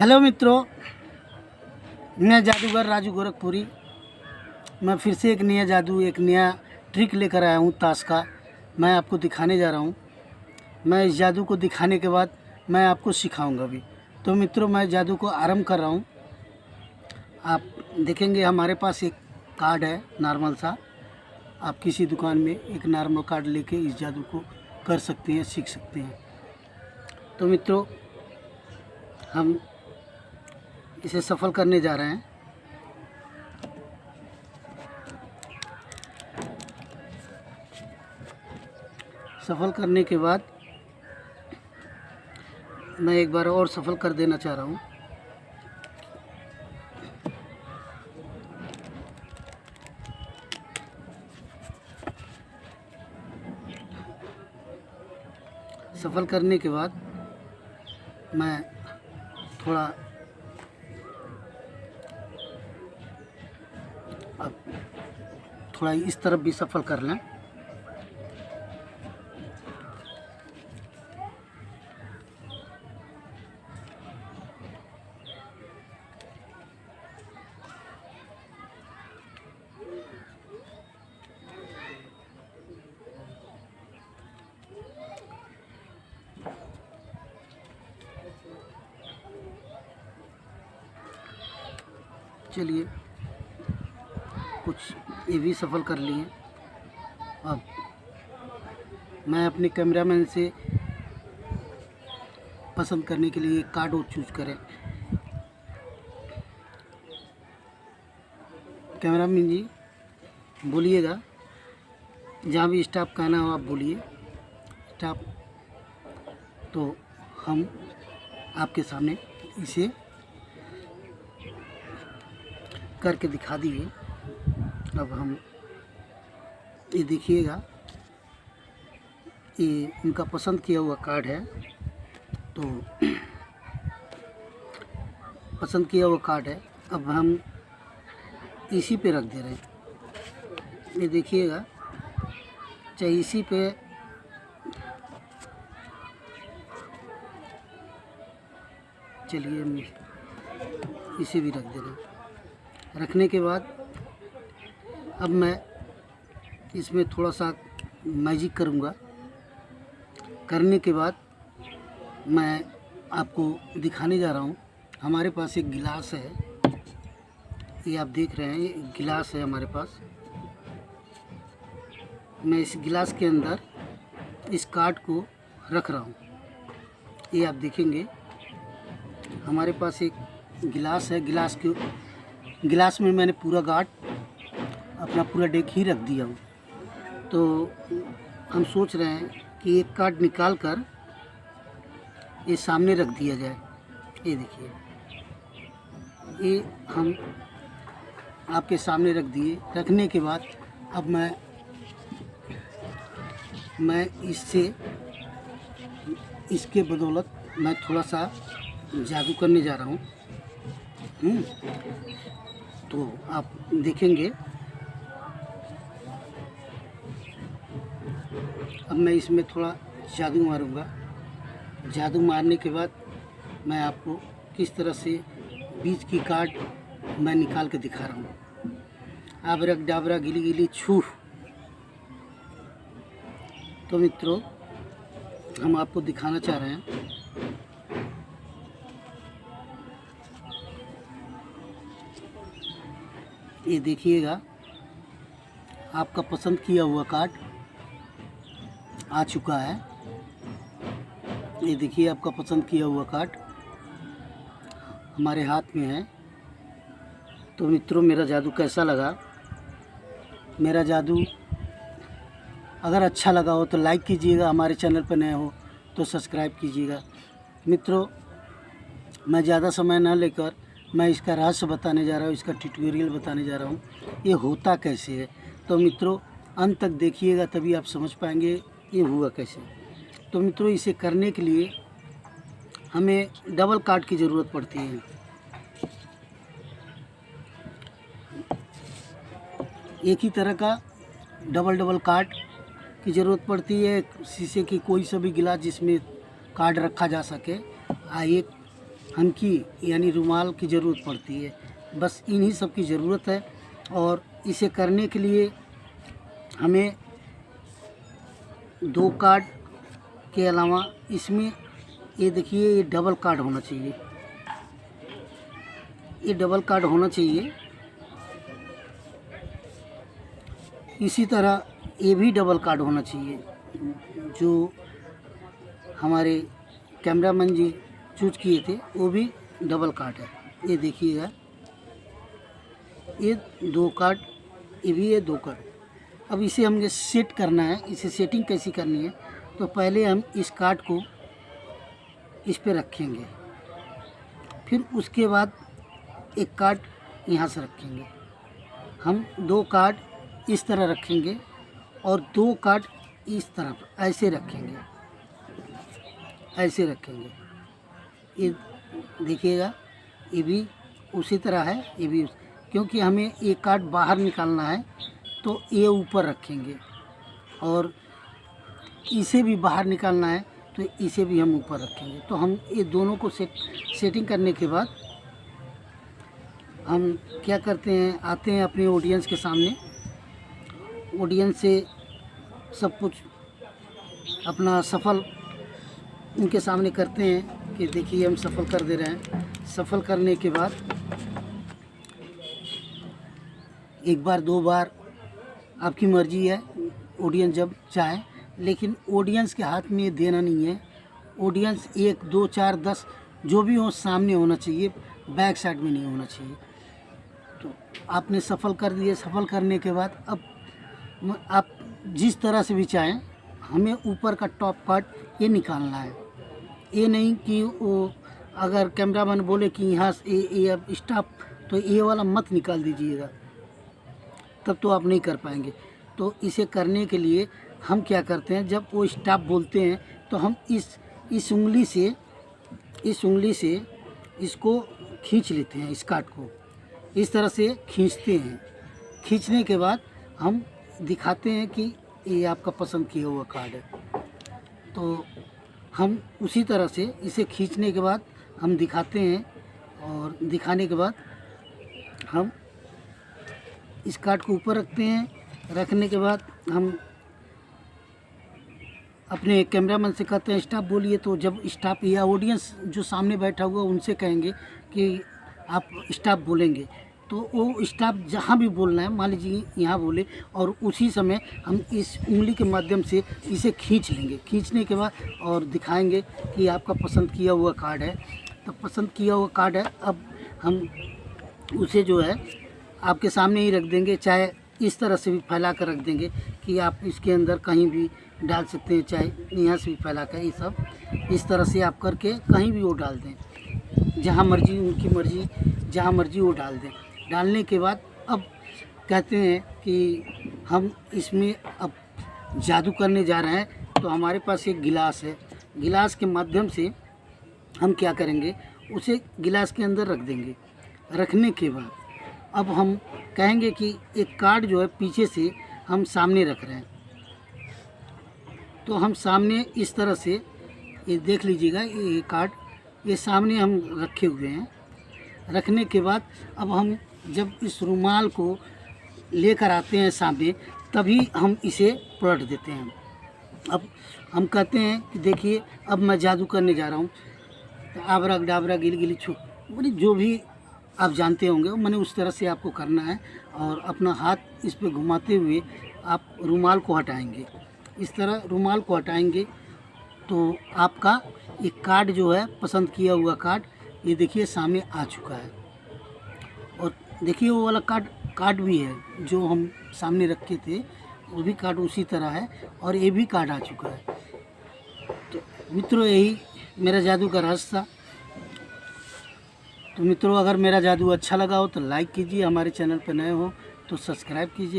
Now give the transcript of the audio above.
Hello मित्रों, मैं जादूगर राजू गोरखपुरी। मैं फिर से एक नया ट्रिक लेकर आया हूँ ताश का। मैं आपको दिखाने जा रहा हूँ। मैं इस जादू को दिखाने के बाद मैं आपको सिखाऊंगा भी। तो मित्रों, मैं जादू को आरंभ कर रहा हूँ। आप देखेंगे हमारे पास एक कार्ड है नॉर्मल सा। आप किसी दुकान में एक नॉर्मल कार्ड लेके इस जादू को कर सकते हैं, सीख सकते हैं। तो मित्रों, हम इसे सफल करने जा रहे हैं। सफल करने के बाद मैं एक बार और सफल कर देना चाह रहा हूँ। सफल करने के बाद मैं थोड़ा अब थोड़ा इस तरफ भी सफल कर लें। चलिए, कुछ ये भी सफल कर लिए। अब मैं अपने कैमरामैन से पसंद करने के लिए एक कार्ड और चूज करें। कैमरामैन जी बोलिएगा, जहाँ भी स्टॉप कहना हो आप बोलिए। स्टॉप। तो हम आपके सामने इसे करके दिखा दिए। अब हम ये देखिएगा, ये उनका पसंद किया हुआ कार्ड है। तो पसंद किया हुआ कार्ड है। अब हम इसी पे रख दे रहे हैं। ये देखिएगा, चाहे इसी पे चलिए हम इसे भी रख दे रहे हैं। रखने के बाद अब मैं इसमें थोड़ा सा मैजिक करूँगा। करने के बाद मैं आपको दिखाने जा रहा हूँ। हमारे पास एक गिलास है, ये आप देख रहे हैं, ये गिलास है हमारे पास। मैं इस गिलास के अंदर इस कार्ड को रख रहा हूँ। ये आप देखेंगे हमारे पास एक गिलास है। गिलास में मैंने पूरा कार्ड, अपना पूरा डेक ही रख दिया हूँ। तो हम सोच रहे हैं कि एक कार्ड निकाल कर ये सामने रख दिया जाए। ये देखिए, ये हम आपके सामने रख दिए। रखने के बाद अब मैं इसके बदौलत मैं थोड़ा सा जादू करने जा रहा हूँ। तो आप देखेंगे, अब मैं इसमें थोड़ा जादू मारूंगा। जादू मारने के बाद मैं आपको किस तरह से बीच की कार्ड मैं निकाल के दिखा रहा हूँ। आबरक डाबरा गिली गिली छू। तो मित्रों, हम आपको दिखाना चाह रहे हैं। ये देखिएगा, आपका पसंद किया हुआ कार्ड आ चुका है। ये देखिए, आपका पसंद किया हुआ कार्ड हमारे हाथ में है। तो मित्रों, मेरा जादू कैसा लगा? मेरा जादू अगर अच्छा लगा हो तो लाइक कीजिएगा, हमारे चैनल पर नए हो तो सब्सक्राइब कीजिएगा। मित्रों, मैं ज़्यादा समय ना लेकर मैं इसका रहस्य बताने जा रहा हूँ, इसका ट्यूटोरियल बताने जा रहा हूँ, ये होता कैसे है। तो मित्रों, अंत तक देखिएगा, तभी आप समझ पाएंगे ये हुआ कैसे। तो मित्रों, इसे करने के लिए हमें डबल कार्ड की ज़रूरत पड़ती है। एक ही तरह का डबल कार्ड की ज़रूरत पड़ती है। शीशे की कोई सा भी गिलास जिसमें कार्ड रखा जा सके। एक हनकी यानी रुमाल की ज़रूरत पड़ती है। बस इन्हीं सब की ज़रूरत है। और इसे करने के लिए हमें 2 कार्ड के अलावा इसमें ये देखिए, ये डबल कार्ड होना चाहिए, ये डबल कार्ड होना चाहिए। इसी तरह ये भी डबल कार्ड होना चाहिए, जो हमारे कैमरामैन जी चूज किए थे वो भी डबल कार्ड है। ये देखिएगा, ये 2 कार्ड, ये भी ये 2 कार्ड। अब इसे हमें सेट करना है। इसे सेटिंग कैसी करनी है, तो पहले हम इस कार्ड को इस पे रखेंगे, फिर उसके बाद एक कार्ड यहाँ से रखेंगे। हम 2 कार्ड इस तरह रखेंगे और 2 कार्ड इस तरफ ऐसे रखेंगे, ऐसे रखेंगे। ये देखिएगा, ये भी उसी तरह है, ये भी क्योंकि हमें एक कार्ड बाहर निकालना है तो ये ऊपर रखेंगे, और इसे भी बाहर निकालना है तो इसे भी हम ऊपर रखेंगे। तो हम ये दोनों को सेटिंग करने के बाद हम क्या करते हैं, आते हैं अपने ऑडियंस के सामने, ऑडियंस से सब कुछ अपना सफल उनके सामने करते हैं कि देखिए हम सफल कर दे रहे हैं। सफल करने के बाद 1 बार 2 बार आपकी मर्ज़ी है, ऑडियंस जब चाहे, लेकिन ऑडियंस के हाथ में देना नहीं है। ऑडियंस 1 2 4 10 जो भी हो सामने होना चाहिए, बैक साइड में नहीं होना चाहिए। तो आपने सफल कर दिए। सफल करने के बाद अब आप जिस तरह से भी चाहें, हमें ऊपर का टॉप कार्ड ये निकालना है। ये नहीं कि वो अगर कैमरामैन बोले कि यहाँ से ये अब स्टॉप, तो ये वाला मत निकाल दीजिएगा, तब तो आप नहीं कर पाएंगे। तो इसे करने के लिए हम क्या करते हैं, जब वो स्टॉप बोलते हैं तो हम इस उंगली से इसको खींच लेते हैं, इस कार्ड को इस तरह से खींचते हैं। खींचने के बाद हम दिखाते हैं कि ये आपका पसंद किया हुआ कार्ड है। तो हम उसी तरह से इसे खींचने के बाद हम दिखाते हैं, और दिखाने के बाद हम इस कार्ड को ऊपर रखते हैं। रखने के बाद हम अपने कैमरामैन से कहते हैं स्टॉप बोलिए। तो जब स्टॉप, या ऑडियंस जो सामने बैठा हुआ उनसे कहेंगे कि आप स्टॉप बोलेंगे, तो वो स्टॉप जहाँ भी बोलना है, मान लीजिए यहाँ बोले, और उसी समय हम इस उंगली के माध्यम से इसे खींच लेंगे। खींचने के बाद और दिखाएंगे कि आपका पसंद किया हुआ कार्ड है। तो पसंद किया हुआ कार्ड है, अब हम उसे जो है आपके सामने ही रख देंगे, चाहे इस तरह से भी फैला कर रख देंगे कि आप इसके अंदर कहीं भी डाल सकते हैं, चाहे यहाँ से भी फैला कर, ये सब इस तरह से आप करके कहीं भी वो डाल दें, जहाँ मर्जी, उनकी मर्जी, जहाँ मर्जी वो डाल दें। डालने के बाद अब कहते हैं कि हम इसमें अब जादू करने जा रहे हैं। तो हमारे पास एक गिलास है, गिलास के माध्यम से हम क्या करेंगे, उसे गिलास के अंदर रख देंगे। रखने के बाद अब हम कहेंगे कि एक कार्ड जो है पीछे से हम सामने रख रहे हैं। तो हम सामने इस तरह से, ये देख लीजिएगा, ये कार्ड ये सामने हम रखे हुए हैं। रखने के बाद अब हम जब इस रुमाल को लेकर आते हैं सामने, तभी हम इसे पलट देते हैं। अब हम कहते हैं कि देखिए अब मैं जादू करने जा रहा हूँ, तो आबरा डाबरा गिली गिली छू, मतलब जो भी आप जानते होंगे, मैंने उस तरह से आपको करना है। और अपना हाथ इस पे घुमाते हुए आप रुमाल को हटाएंगे, इस तरह रुमाल को हटाएंगे। तो आपका ये कार्ड जो है, पसंद किया हुआ कार्ड, ये देखिए सामने आ चुका है। और देखिए वो वाला कार्ड भी है जो हम सामने रखे थे, वो भी कार्ड उसी तरह है, और ये भी कार्ड आ चुका है। तो मित्रों, यही मेरा जादू का रहस्य था। तो मित्रों, अगर मेरा जादू अच्छा लगा हो तो लाइक कीजिए, हमारे चैनल पर नए हो तो सब्सक्राइब कीजिए।